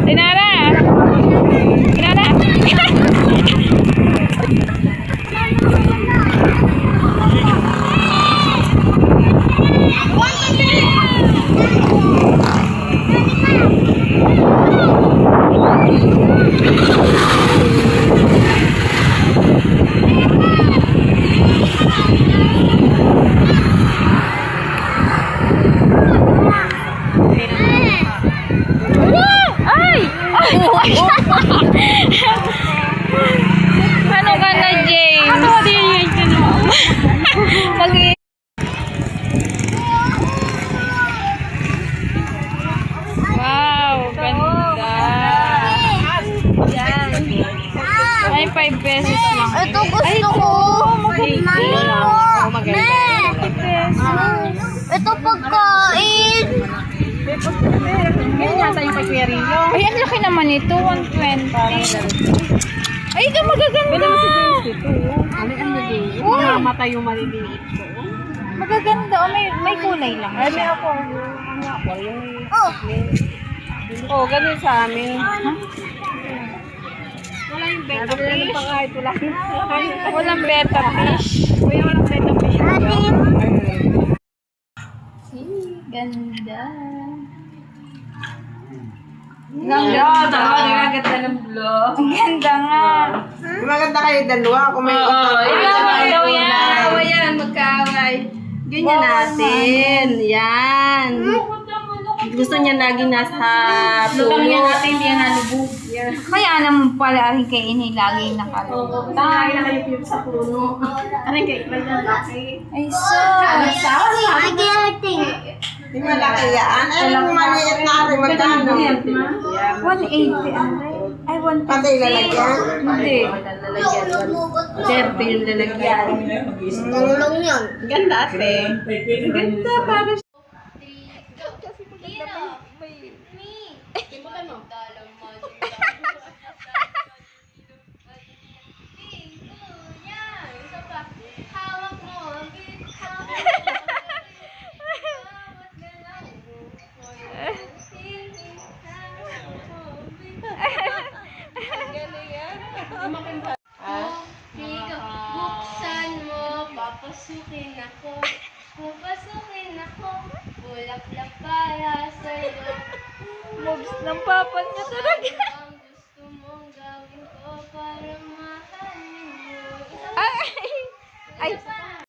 Dinara! Dinara! Ano ka na, James? Wow, ganda. Yan. Ay, 5 pesos lang. Ito gusto ko. Ito pagkain. Ganyan yata yung kay Kuya Rio. Ay, ang laki naman ito. 120. Ay, ito magaganda. Pero si James ito. Ano ang naging? Makamatay yung maliliit ko. Magaganda. O, may kulay lang. Ay, may ako. Ano ako? Yung... Oh. Oh, ganun sa amin. Wala yung beta Sabi na ng pangahit. Walang beta fish. Kuya, walang beta fish. Ganda. Ganda ng vlog. Ang ganda nga. Maganda kayo dalawa kung may Daw yan. Ayan, magkaaway. Ganyan natin. Yan. Gusto niya lagi nasa puno. Lutang niya natin, hindi yan nalubog. Kaya naman pala rin kayo lagi nakalubog. Lagi na kayo sa puno. Ano kayo? Ilan laki? Ay, sus. Di malaki yan. Ay, kung maliit na rin, magkano? 180 ay 150. Patay lalagyan. Hindi. Siyempre yung lalagyan. Tulong yan. Ganda ate. Ganda para Buksan mo, papasukin ako. Papasukin ako. Bulaklak para sa'yo. Moves ng papa niya talaga. Ano ang gusto mong gawin ko para mahalin mo? Ay! Ay!